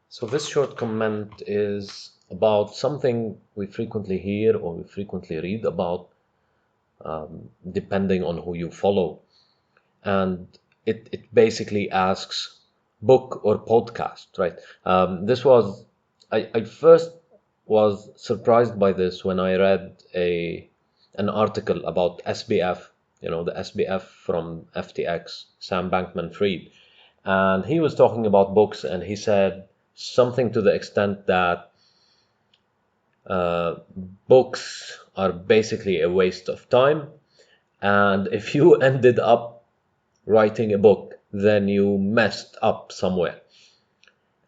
So this short comment is about something we frequently hear or we frequently read about, depending on who you follow. And it basically asks book or podcast, right? I first was surprised by this when I read an article about SBF, the SBF from FTX, Sam Bankman-Fried. And he was talking about books, and he said something to the extent that uh, books are basically a waste of time. And if you ended up writing a book, then you messed up somewhere.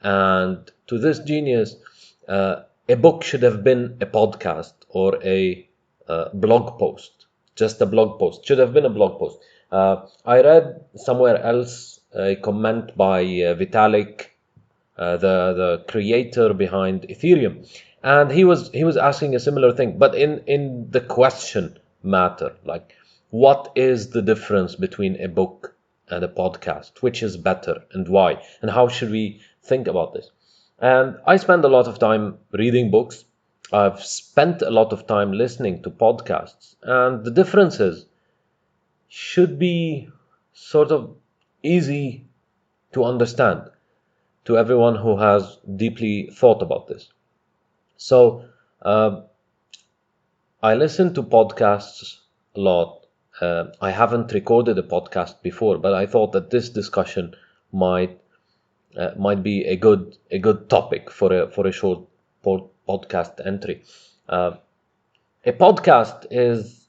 And to this genius, a book should have been a podcast or a blog post, just a blog post. Should have been a blog post. I read somewhere else a comment by Vitalik, the creator behind Ethereum, and he was asking a similar thing, but in the question matter, like, what is the difference between a book and a podcast? Which is better and why? And how should we think about this? And I spend a lot of time reading books. I've spent a lot of time listening to podcasts, and the differences should be sort of easy to understand to everyone who has deeply thought about this. So uh, I listen to podcasts a lot. I haven't recorded a podcast before, but I thought that this discussion might might be a good topic for a short podcast entry. Uh, a podcast is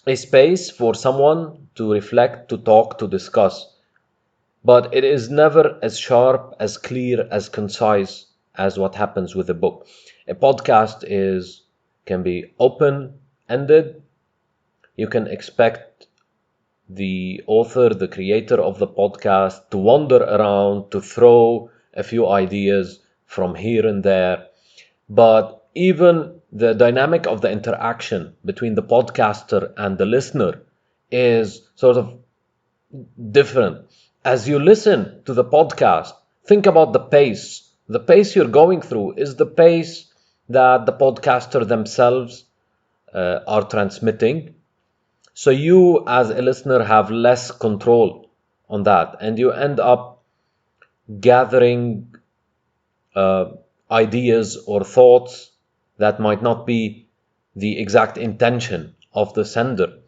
a space for someone to reflect, to talk, to discuss, but it is never as sharp, as clear, as concise as what happens with a book. A podcast is can be open-ended. You can expect the author, the creator of the podcast, to wander around, to throw a few ideas from here and there. But even the dynamic of the interaction between the podcaster and the listener is sort of different. As you listen to the podcast, think about the pace. The pace you're going through is the pace that the podcaster themselves are transmitting. So you, as a listener, have less control on that, and you end up gathering uh, ideas or thoughts that might not be the exact intention of the sender.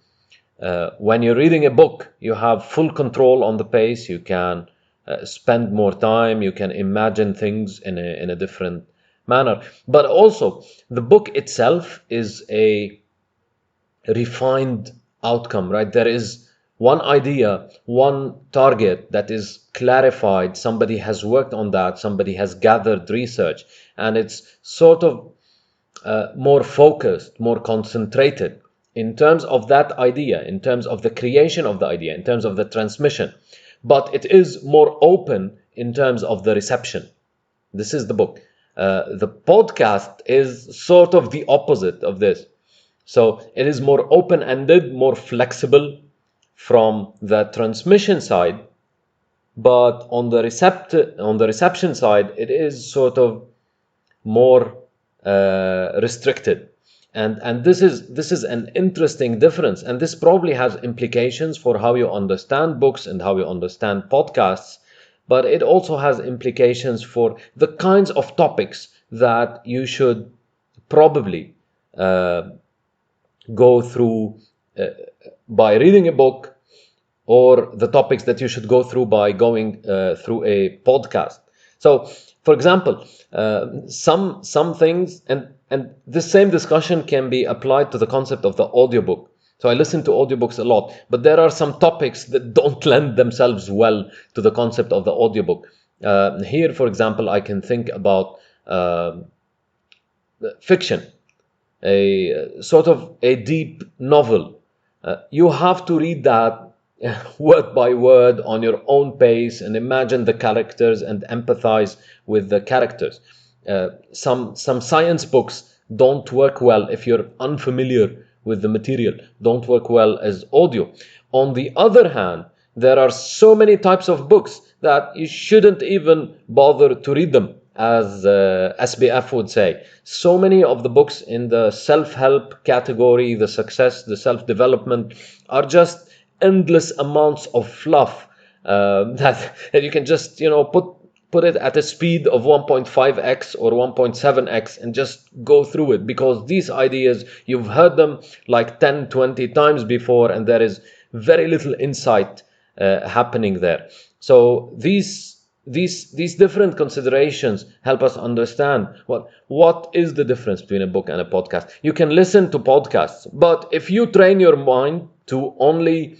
When you're reading a book, you have full control on the pace. You can spend more time. You can imagine things in a different manner. But also, the book itself is a refined outcome, right? There is one idea, one target that is clarified. Somebody has worked on that. Somebody has gathered research, and it's sort of more focused, more concentrated in terms of that idea, in terms of the creation of the idea, in terms of the transmission. But it is more open in terms of the reception. This is the book. The podcast is sort of the opposite of this. So it is more open-ended, more flexible from the transmission side, but on the reception side, it is sort of more restricted. And this is an interesting difference, and this probably has implications for how you understand books and how you understand podcasts, but it also has implications for the kinds of topics that you should probably go through by reading a book, or the topics that you should go through by going through a podcast. So, for example, some things, and this same discussion can be applied to the concept of the audiobook. So I listen to audiobooks a lot, but there are some topics that don't lend themselves well to the concept of the audiobook. Here, for example, I can think about fiction, a sort of a deep novel. You have to read that word by word on your own pace and imagine the characters and empathize with the characters. Some science books don't work well if you're unfamiliar with the material, don't work well as audio. On the other hand, There are so many types of books that you shouldn't even bother to read them, as SBF would say. So many of the books in the self-help category, the success, the self-development, are just endless amounts of fluff that you can just, put it at a speed of 1.5x or 1.7x and just go through it, because these ideas, you've heard them like 10, 20 times before, and there is very little insight happening there. So these different considerations help us understand what is the difference between a book and a podcast. You can listen to podcasts, but if you train your mind to only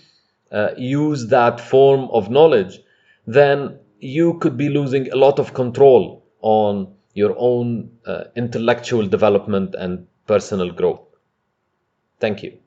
use that form of knowledge, then you could be losing a lot of control on your own intellectual development and personal growth. Thank you.